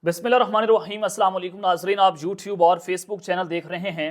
बिस्मिल्लाहिर्रहमानिर्रहीम अस्सलाम वालेकुम नाज़रीन, आप यूट्यूब और फेसबुक चैनल देख रहे हैं।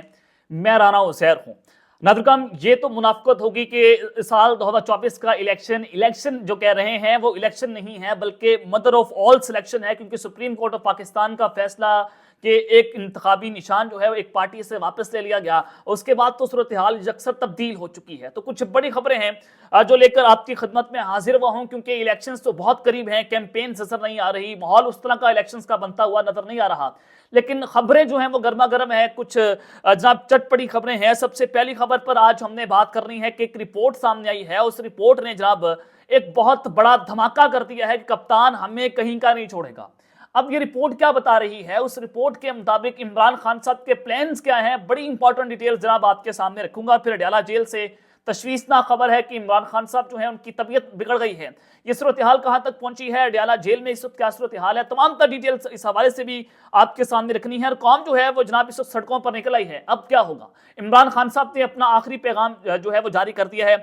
मैं राना उज़ैर हूँ। नाज़रीन, ये तो मुनाफ़क़त होगी कि साल 2024 का इलेक्शन जो कह रहे हैं वो इलेक्शन नहीं है बल्कि मदर ऑफ ऑल सिलेक्शन है, क्योंकि सुप्रीम कोर्ट ऑफ पाकिस्तान का फैसला कि एक इंतखाबी निशान जो है वो एक पार्टी से वापस ले लिया गया, उसके बाद तो सूरत हाल अक्सर तब्दील हो चुकी है। तो कुछ बड़ी खबरें हैं जो लेकर आपकी खिदमत में हाजिर हुआ हूं, क्योंकि इलेक्शंस तो बहुत करीब हैं, कैंपेन नजर नहीं आ रही, माहौल उस तरह का इलेक्शंस का बनता हुआ नजर नहीं आ रहा। लेकिन खबरें जो हैं वो गर्मा गर्म है, कुछ जनाब चटपटी खबरें हैं। सबसे पहली खबर पर आज हमने बात करनी है कि एक रिपोर्ट सामने आई है। उस रिपोर्ट ने जनाब एक बहुत बड़ा धमाका कर दिया है कि कप्तान हमें कहीं का नहीं छोड़ेगा। अब ये रिपोर्ट क्या बता रही है? उस रिपोर्ट के मुताबिक इमरान खान साहब के प्लान्स क्या हैं, बड़ी इंपॉर्टेंट डिटेल्स जनाब आपके सामने रखूंगा। फिर अडयाला जेल से तशवीशनाक खबर है कि इमरान खान साहब जो है उनकी तबीयत बिगड़ गई है। ये सूरत हाल कहां तक पहुंची है, अडयाला जेल में इस वक्त क्या सूरत हाल है, तमाम तर डिटेल्स इस हवाले से भी आपके सामने रखनी है। और कौम जो है वो जनाब इस वक्त सड़कों पर निकल आई है। अब क्या होगा? इमरान खान साहब ने अपना आखिरी पैगाम जो है वो जारी कर दिया है,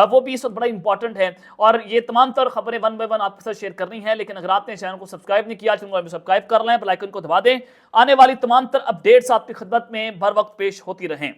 वो भी इस वक्त बड़ा इंपॉर्टेंट है। और ये तमाम तर खबरें वन बाय वन आपके साथ शेयर करनी है। लेकिन अगर आपने चैनल को सब्सक्राइब नहीं किया, चैनल को सब्सक्राइब कर लें, बेल आइकन को दबा दें। आने वाली तमाम तर अपडेट्स आपकी खिदमत में बर वक्त पेश होती रहें।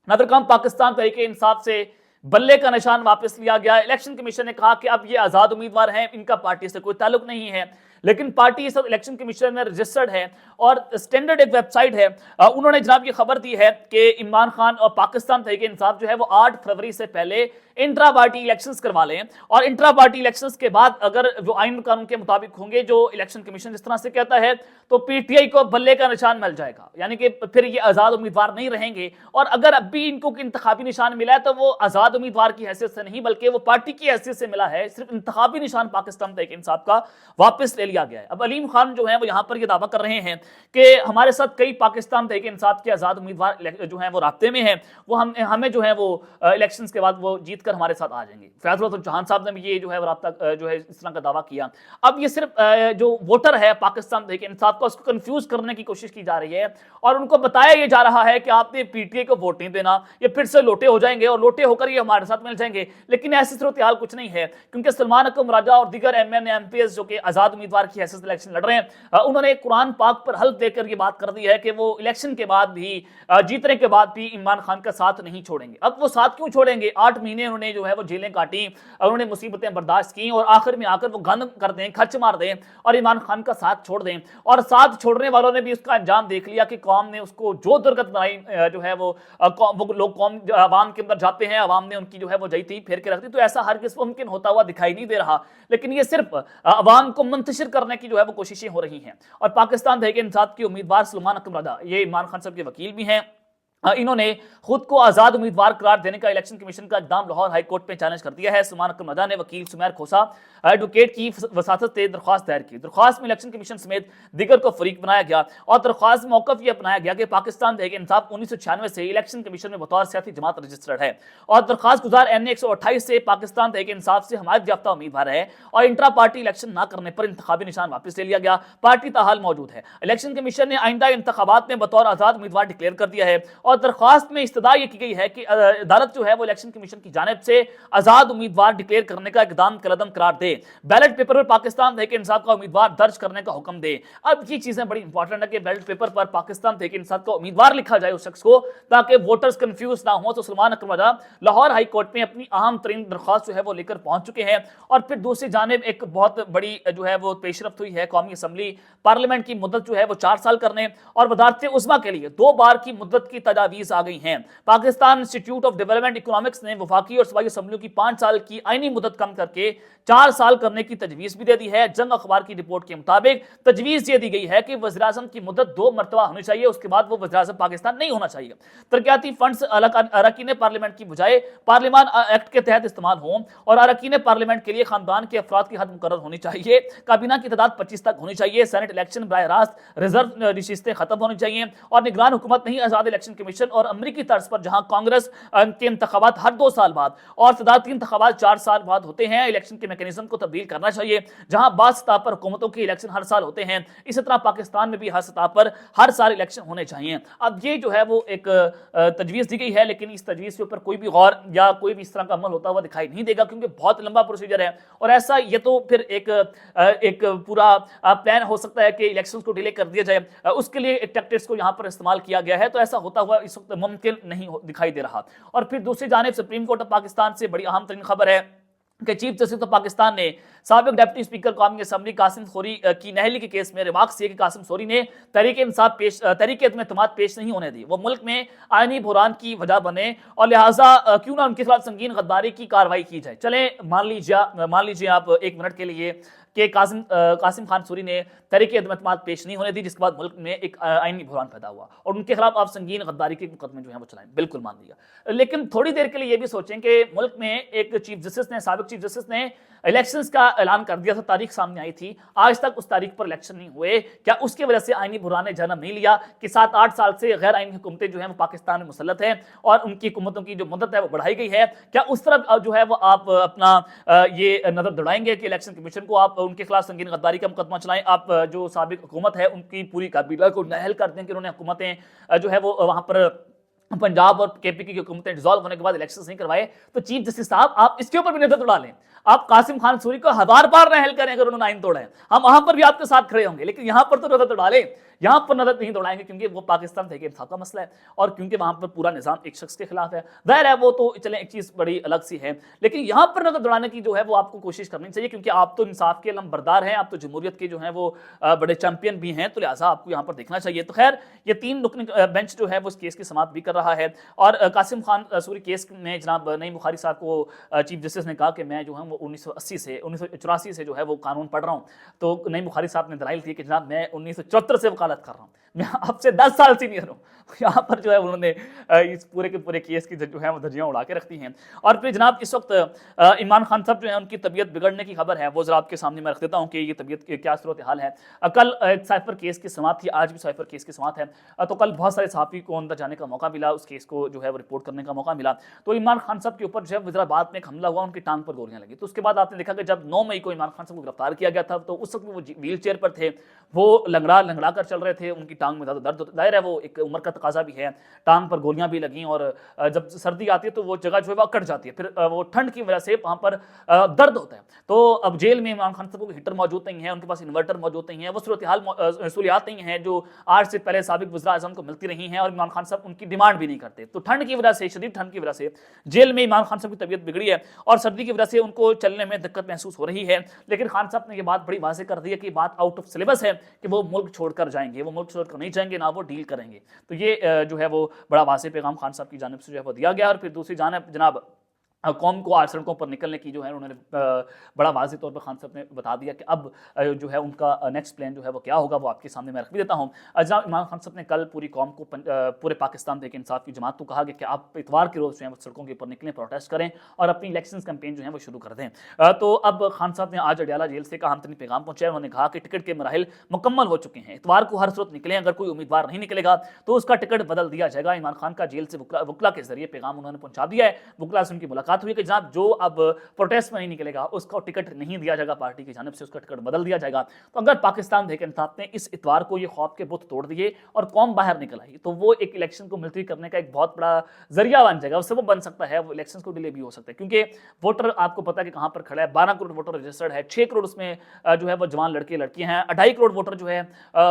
नाज़रीन, पाकिस्तान तहरीक इंसाफ से बल्ले का निशान वापस लिया गया। इलेक्शन कमीशन ने कहा कि अब ये आजाद उम्मीदवार हैं, इनका पार्टी से कोई ताल्लुक नहीं है। लेकिन पार्टी इस वक्त इलेक्शन कमीशन में रजिस्टर्ड है और स्टैंडर्ड एक वेबसाइट है, उन्होंने जनाब ये खबर दी है कि इमरान खान और पाकिस्तान तहरीक इंसाफ जो है वो 8 फरवरी से पहले इंट्रा पार्टी इलेक्शंस करवा लें। और इंट्रा पार्टी इलेक्शंस के बाद अगर जो आइन कानून के मुताबिक होंगे, जो इलेक्शन कमीशन जिस तरह से कहता है, तो पीटीआई को बल्ले का निशान मिल जाएगा, यानी कि फिर ये आजाद उम्मीदवार नहीं रहेंगे। और अगर अब भी इनको इंतखाबी निशान मिला है तो वो आजाद उम्मीदवार की हैसियत से नहीं बल्कि वो पार्टी की हैसियत से मिला है। सिर्फ इंतखाबी निशान पाकिस्तान तहरीक इंसाफ का वापस ले लिया गया है। अब अलीम खान जो है वो यहां पर ये दावा कर रहे हैं कि हमारे साथ कई पाकिस्तान तहरीक इंसाफ के आजाद उम्मीदवार जो है वो राब्ते में है, वो हमें जो है वो इलेक्शंस के बाद वो जीत कर हमारे साथ आ जाएंगे। फैजल चौहान साहब ने भी ये जो है राब्ता जो है इस तरह का दावा किया। अब ये सिर्फ जो वोटर है पाकिस्तान तहरीक इंसाफ का, उसको कंफ्यूज करने की कोशिश की जा रही है और उनको बताया ये जा रहा है कि आपने पीटीआई को वोट नहीं देना, ये फिर से लोटे हो जाएंगे और लोटे होकर ये हमारे साथ मिल जाएंगे। लेकिन ऐसी सूरत हाल कुछ नहीं है, क्योंकि सलमान अकरम राजा और दीगर एमएन एमपीएस जो कि आजाद उम्मीदवार की हैसियत से इलेक्शन लड़ रहे हैं, उन्होंने कुरान पाक पर हल्फ देकर ये बात कर दी है कि वो इलेक्शन के बाद भी, जीतने के बाद भी इमरान खान का साथ नहीं छोड़ेंगे। अब वो साथ क्यों छोड़ेंगे? 8 महीने उन्होंने जो है वो जेलें काटी, उन्होंने मुसीबतें बर्दाश्त की और आखिर में आकर वो गंद कर दें, खर्च मार दें और इमरान खान का साथ छोड़ दें। और साथ छोड़ने वालों ने भी उसका अंजाम देख लिया कि कौम ने उसको जो दुर्गत बनाई जो है वो लोग कौम आवाम के अंदर जाते हैं, आवाम ने उनकी जो है वो जईती फेर के रखती। तो ऐसा हरगिज़ मुमकिन होता हुआ दिखाई नहीं दे रहा। लेकिन ये सिर्फ आवाम को मुंतशिर करने की जो है वो कोशिशें हो रही हैं। और पाकिस्तान तहरीक इंसाफ के उम्मीदवार सलमान अकरम राजा, ये इमरान खान साहब के वकील भी हैं, इन्होंने खुद को आजाद उम्मीदवार करार देने का इलेक्शन कमीशन का इकदाम लाहौर हाई कोर्ट में चैलेंज कर दिया है। सलमान अकरम राजा ने वकील सुमेर खोसा एडवोकेट की वसातत से दरख्वास्त दायर की। दरख्वास्त में इलेक्शन कमीशन समेत दिगर को फरीक बनाया गया और दरख्वास्त में मौकफ यह अपनाया गया कि पाकिस्तान तहरीक इंसाफ 1996 से इलेक्शन कमीशन में बतौर सियासी जमात रजिस्टर्ड है और दरख्वास्त गुजार NA 128 से पाकिस्तान तहरीक इंसाफ से हमायत याफ्ता उम्मीदवार है और इंट्रा पार्टी इलेक्शन न करने पर इंतखाबी निशान वापस ले लिया गया। पार्टी ताहाल मौजूद है। इलेक्शन कमीशन ने आइंदा इंतखाबात में बतौर आजाद उम्मीदवार डिक्लेयर कर दिया है और दरख्वास्त में इस्तदा यह की गई है कि अदालत जो है वो इलेक्शन कमीशन की जानिब से आजाद उम्मीदवार डिक्लेयर करने का इकदाम कलदम करार दे, बैलेट पेपर पर पाकिस्तान तहरीक इंसाफ का उम्मीदवार दर्ज करने का हुक्म दे। अब ये चीजें बड़ी इंपॉर्टेंट है कि बैलेट पेपर पर पाकिस्तान तहरीक इंसाफ का उम्मीदवार लिखा जाए उस शख्स को, ताकि वोटर्स कंफ्यूज ना हो। तो सलमान अकरम राजा लाहौर हाई कोर्ट में अपनी अहम तरीन दरख्वास्त जो है वो लेकर पहुंच चुके हैं। और फिर दूसरी जानिब एक बहुत बड़ी जो है वो पेशरफ्त हुई है। कौमी असम्बली पार्लियामेंट की मुद्दत जो है वो 4 साल करने और वजारत उज़्मा के लिए 2 बार की मुद्दत की तजावीज़ आ गई हैं। Pakistan institute of development economics ने वफाकी और सूबाई असम्बलियों की 5 साल की आईनी मुद्दत कम करके 4 साल करने की तजवीज़ भी दे दी है। जंग अखबार की रिपोर्ट के मुताबिक तजवीज़ ये दी गई है कि वज़ीर-ए-आज़म की मुद्दत 2 मरतबा होनी चाहिए, उसके बाद वो वज़ीर-ए-आज़म पाकिस्तान नहीं होना चाहिए। तरक्याती फंड्स अरकान पार्लियामेंट की बजाय पार्लियामान एक्ट के तहत इस्तेमाल हों और अरकान पार्लियामेंट के लिए खानदान के अफराद की हद मुकर्रर होनी चाहिए। काबीना की तादाद 25 तक होनी चाहिए। सेनेट इलेक्शन बराह रास्त रिजर्व नशिस्तें खत्म होनी चाहिए और निगरान हुकूमत नहीं आजाद इलेक्शन कमीशन और अमेरिकी तर्ज पर जहां कांग्रेस के इंतखाबात हर 2 साल बाद और सदारती इंतखाबात 4 साल बाद होते हैं, इलेक्शन के मैकेनिज्म को तब्दील करना चाहिए। जहां बात सतह पर हुकूमतों के इलेक्शन हर साल होते हैं, इसी तरह पाकिस्तान में भी हर सतह पर हर साल इलेक्शन होने चाहिए। अब ये जो है वो एक तजवीज़ दी गई है, लेकिन इस तजवीज़ के ऊपर कोई भी गौर या कोई भी इस तरह का अमल होता हुआ दिखाई नहीं देगा, क्योंकि बहुत लंबा प्रोसीजर है। और ऐसा ये तो फिर एक पूरा प्लान हो सकता है कि इलेक्शंस को डिले कर दिया जाए, उसके लिए टैक्टिक्स को यहाँ पर इस्तेमाल किया गया है। तो ऐसा होता हुआ इस वक्त मुमकिन नहीं दिखाई दे रहा। और फिर दूसरी जानिब सुप्रीम कोर्ट ऑफ पाकिस्तान से बड़ी अहम तरीन खबर है कि चीफ जस्टिस ऑफ पाकिस्तान ने साबिक डिप्टी स्पीकर कौमी असम्बली कासिम सोरी की नहली के केस में रिमार्क्स किए कि कासिम सोरी ने तहरीक एतमाद पेश नहीं होने दी, वो मुल्क में आईनी बुहरान की वजह बने और लिहाजा क्यों ना उनके खिलाफ संगीन गद्दारी की कार्रवाई की जाए। चले मान लीजिए आप एक मिनट के लिए कि कासिम खान सूरी ने तहरीक एतमाद पेश नहीं होने दी, जिसके बाद मुल्क में एक आईनी बुहरान पैदा हुआ और उनके खिलाफ आप संगीन गद्दारी के मुकदमे जो है वो चलाएं, बिल्कुल मान लिया। लेकिन थोड़ी देर के लिए ये भी सोचें कि मुल्क में एक साबिक चीफ जस्टिस ने इलेक्शंस का ऐलान कर दिया था, तारीख सामने आई थी, आज तक उस तारीख पर इलेक्शन नहीं हुए। क्या उसकी वजह से आईनी बुहरान ने जन्म नहीं लिया कि 7-8 साल से गैर आईनी हुकूमतें जो है वो पाकिस्तान में मुसल्लत है और उनकी हुकूमतों की जो मुद्दत है वो बढ़ाई गई है? क्या उस तरफ जो है वो आप अपना ये नजर दौड़ाएंगे कि इलेक्शन कमीशन को आप उनके खिलाफ संगीन गद्दारी का मुकदमा चलाएं, आप जो साबिक हुकूमत है उनकी पूरी काबीना को नहल कर दें कि उन्होंने हुकूमतें जो है वो वहां पर पंजाब और केपी की हुकूमतें डिसॉल्व होने के बाद इलेक्शन नहीं करवाए? तो चीफ जस्टिस साहब आप इसके ऊपर भी नजर दौड़ा लें। आप कासिम खान सूरी को 1000 बार नहल करें अगर उन्होंने आइन तोड़ा है, हम वहां पर भी आपके साथ खड़े होंगे, लेकिन यहां पर तो नजर दौड़ा लें, यहां पर नजर नहीं दौड़ाएंगे क्योंकि वो पाकिस्तान तहरीक इंसाफ का मसला है और क्योंकि वहां पर पूरा निजाम एक शख्स के खिलाफ है। जाहिर है वो तो चले एक चीज बड़ी अलग सी है, लेकिन यहां पर नजर दौड़ाने की जो है वो आपको कोशिश करनी चाहिए, क्योंकि आप तो इंसाफ के लंबरदार हैं, आप तो जमहूरियत के जो है वो बड़े चैंपियन भी हैं, तो लिहाजा आपको यहां पर देखना चाहिए। तो खैर ये 3 रुकनी बेंच जो है वो इस केस की समाअत भी कर रहा है और कासिम खान सूरी केस में जनाब नईम बुखारी साहब को चीफ जस्टिस ने कहा कि मैं जो है वो 1984 से जो है वो कानून पढ़ रहा हूँ। तो नईम बुखारी साहब ने दलाइल दी कि जनाब मैं 1974 से वकालत कर रहा हूँ, मैं आपसे 10 साल सीनियर हूँ। यहाँ पर जो है उन्होंने इस पूरे के पूरे केस की जो है वो धज्जियाँ उड़ा के रखती हैं। और फिर जनाब इस वक्त इमरान खान साहब जो है उनकी तबीयत बिगड़ने की खबर है, वो जरा आपके सामने मैं रख देता हूँ कि ये तबीयत क्या सूरत हाल है। कल साइफर केस की समाअत थी, आज भी साइफर केस की समाअत है। तो कल बहुत सारे सहाफ़ी को अंदर जाने का मौका मिला, उस केस को जो है वो रिपोर्ट करने का मौका मिला। तो इमरान खान साहब के ऊपर जो है वज़ीराबाद में एक हमला हुआ, उनकी टांग पर गोलियां लगी। तो उसके बाद आपने देखा कि जब 9 मई को इमरान खान साहब को गिरफ्तार किया गया था, तो उस वक्त वो व्हील चेयर पर थे, वो लंगड़ा कर चल रहे थे, उनकी टांग में ज़्यादा दर्द होता, जाहिर है वो एक उम्र का तकाजा भी है, टांग पर गोलियां भी लगी और जब सर्दी आती है तो वो जगह जो है वो अकड़ जाती है, फिर वो ठंड की वजह से वहाँ पर दर्द होता है। तो अब जेल में इमरान खान साहब को हीटर मौजूद नहीं है, उनके पास इन्वर्टर मौजूद नहीं है, वो सूरत हाल सहूलियात नहीं है जो आज से पहले साबिक वज़ीर आज़म को मिलती रही हैं और इमरान खान साहब उनकी डिमांड भी नहीं करते। तो ठंड की वजह से, शदीद ठंड की वजह से जेल में इमरान खान साहब की तबीयत बिगड़ी है और सर्दी की वजह से उनको चलने में दिक्कत महसूस हो रही है। लेकिन खान साहब ने यह बात बड़ी वाज़ेह कर दी है कि बात आउट ऑफ सिलेबस है कि वो मुल्क छोड़कर जाएंगे, वो मुल्क छोड़कर नहीं जाएंगे, ना वो डील करेंगे। तो ये जो है वो बड़ा वाज़ेह पैगाम खान साहब की जानिब से जो है वो दिया गया। और फिर दूसरी जानिब जनाब कौम को आज सड़कों पर निकलने की जो है उन्होंने बड़ा वाज़ेह तौर पर खान साहब ने बता दिया कि अब जो है उनका नेक्स्ट प्लान जो है वो क्या होगा, वो आपके सामने मैं रख भी देता हूँ। जनाब इमरान खान साहब ने कल पूरी कौम को, पूरे पाकिस्तान तहरीक इंसाफ की जमात को कहा कि आप इतवार के रोज़ जो है वो सड़कों के ऊपर निकलें, प्रोटेस्ट करें और अपनी इलेक्शन कैंपेन जो है वो शुरू कर दें। तो अब खान साहब ने आज अडियाला जेल से अहम तरीन पैगाम पहुँचाया। उन्होंने कहा कि टिकट के मराहिल मुकम्मल हो चुके हैं, इतवार को हर सूरत निकलें, अगर कोई उम्मीदवार नहीं निकलेगा तो उसका टिकट बदल दिया जाएगा। इमरान खान का जेल से वकला के जरिए पैगाम उन्होंने पहुँचा दिया है। वकला से उनकी मुलाकात हुई कि जनाब जो अब प्रोटेस्ट में नहीं निकलेगा उसका टिकट नहीं दिया जाएगा, पार्टी की जानिब से उसका टिकट बदल दिया जाएगा। तो अगर पाकिस्तान तहरीक इंसाफ ने इस इतवार को ये खौफ के बुत तोड़ दिए और कौम बाहर निकल आई तो वो एक इलेक्शन को मुलतवी करने का एक बहुत बड़ा जरिया बन जाएगा, उससे वो बन सकता है, वो इलेक्शन को डिले भी हो सकता है। क्योंकि वोटर आपको पता है कि कहाँ पर खड़ा है, 12 करोड़ वोटर रजिस्टर्ड है, 6 करोड़ उसमें जो है वो जवान लड़के लड़कियां हैं, 2.5 करोड़ वोटर जो है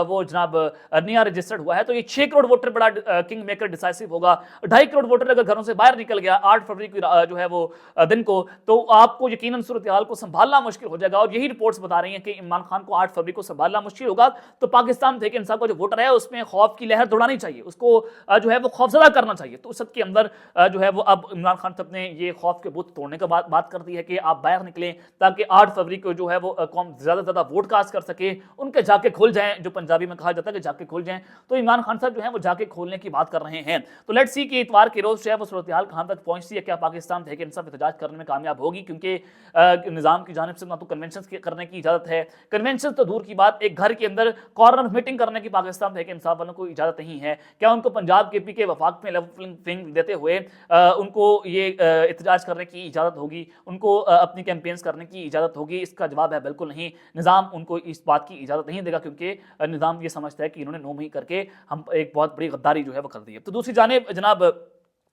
वो जनाब नया रजिस्टर्ड हुआ है। तो ये 6 करोड़ वोटर बड़ा किंग मेकर डिसाइसिव होगा। 2.5 करोड़ वोटर अगर घरों से बाहर निकल गया 8 फरवरी की जो है वो दिन को, तो आपको यकीनन सूरत हाल को संभालना मुश्किल हो जाएगा। और यही रिपोर्ट्स बता रही हैं कि इमरान खान को 8 फरवरी को संभालना मुश्किल होगा। तो पाकिस्तान तहरीक इंसाफ का जो वोटर है उसमें खौफ की लहर दौड़ानी चाहिए, उसको जो है वो खौफजदा करना चाहिए। तो उस सबके अंदर जो है वो अब इमरान खान साहब ने ये खौफ के बुत तोड़ने का बात कर दी है कि आप बाहर निकलें ताकि 8 फरवरी को जो है वो कौम ज़्यादा से ज़्यादा वोट कास्ट कर सके, उनके जाके खुल जाएं, जो पंजाबी में कहा जाता है कि जाके खुल जाएं। तो इमरान खान साहब जो है वो जाके खोलने की बात कर रहे हैं। तो लेट्स सी कि इतवार के रोज़ जो है वो सूरत हाल कहाँ तक पहुँचती है, क्या पाकिस्तान तहरीक इंसाफ एहतजाज करने में कामयाब होगी, क्योंकि निज़ाम की जानिब से ना तो कन्वेंशन करने की इजाज़त है, कन्वेंशन तो दूर की बात, एक घर के अंदर कॉर्नर मीटिंग करने की पाकिस्तान तहरीक इंसाफ वालों को इजाज़त नहीं है। क्या उनको पंजाब के पी के वफाक में लेवल प्लेइंग देते हुए उनको ये एहतजाज करने की इजाज़त होगी, उनको अपनी कैंपेन्स करने की इजाज़त होगी? इसका जवाब है बिल्कुल नहीं। निज़ाम उनको इस बात की इजाज़त नहीं देगा, क्योंकि निज़ाम ये समझता है कि इन्होंने 9 मई करके हम एक बहुत बड़ी गद्दारी जो है वो कर दी है। तो दूसरी जानिब जनाब,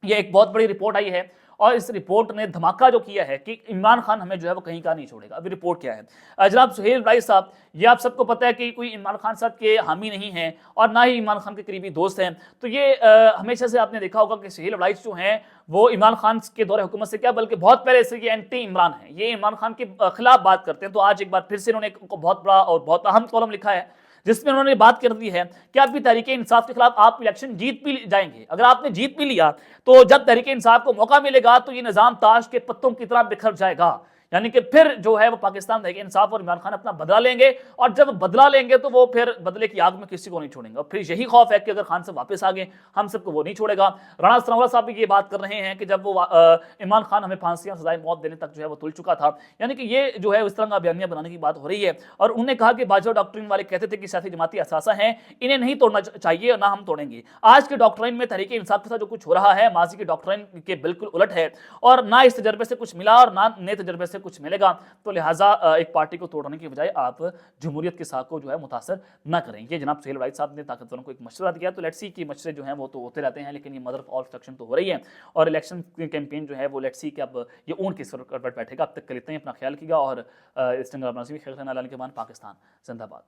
ये एक बहुत बड़ी रिपोर्ट आई है और इस रिपोर्ट ने धमाका जो किया है कि इमरान खान हमें जो है वो कहीं का नहीं छोड़ेगा। अभी रिपोर्ट क्या है जनाब, सुहेल भाई साहब, ये आप सबको पता है कि कोई इमरान खान साहब के हामी नहीं हैं और ना ही इमरान खान के करीबी दोस्त हैं। तो ये हमेशा से आपने देखा होगा कि सुहेल राइस जो हैं वो इमरान खान के दौरे हुकूमत से क्या बल्कि बहुत पहले से ये एंटी इमरान है, ये इमरान खान के खिलाफ बात करते हैं। तो आज एक बार फिर से इन्होंने एक बहुत बड़ा और बहुत अहम कॉलम लिखा है जिसमें उन्होंने बात कर दी है कि आप भी तहरीक इंसाफ के खिलाफ आप इलेक्शन जीत भी जाएंगे। अगर आपने जीत भी लिया तो जब तहरीक इंसाफ को मौका मिलेगा तो ये निजाम ताश के पत्तों की तरह बिखर जाएगा, यानी कि फिर जो है वो पाकिस्तान तहरीक इंसाफ और इमरान खान अपना बदला लेंगे, और जब बदला लेंगे तो वो फिर बदले की आग में किसी को नहीं छोड़ेंगे। और फिर यही खौफ है कि अगर खान साहब वापस आ गए हम सबको वो नहीं छोड़ेगा। राणा सनाउल्लाह साहब भी ये बात कर रहे हैं कि जब वो इमरान खान हमें फांसियां सजाए मौत देने तक जो है वो तुल चुका था, यानी कि ये जो है इस तरह का बयानिया बनाने की बात हो रही है। और उन्होंने कहा कि बाजवा डॉक्ट्रिन वाले कहते थे कि सियासी जमाती असासा हैं, इन्हें नहीं तोड़ना चाहिए और ना हम तोड़ेंगे। आज के डॉक्ट्रिन में तहरीक इंसाफ के साथ जो कुछ हो रहा है माजी के डॉक्ट्रिन के बिल्कुल उलट है, और ना इस तजर्बे से कुछ मिला और ना नए तजर्बे से कुछ मिलेगा। तो लिहाजा एक पार्टी को तोड़ने की बजाय आप जमहूरियत के साथ को जो है मुतासर ना करें। ये जनाब सुहेल राइस साहब ने ताकतवरों को एक मशवरा दिया। तो लेट्स सी कि मशवरे जो हैं वो तो होते रहते हैं, लेकिन ये मदर ऑफ ऑल डिस्ट्रक्शन तो हो रही है और इलेक्शन कैंपेन जो है वो लेट्स सी कि अब ये ऊन किस पर बैठेगा। अब तक के लिए इतना ही, अपना ख्याल कीजिएगा और इस चंगा अपना ख्याल के मान पाकिस्तान जिंदाबाद।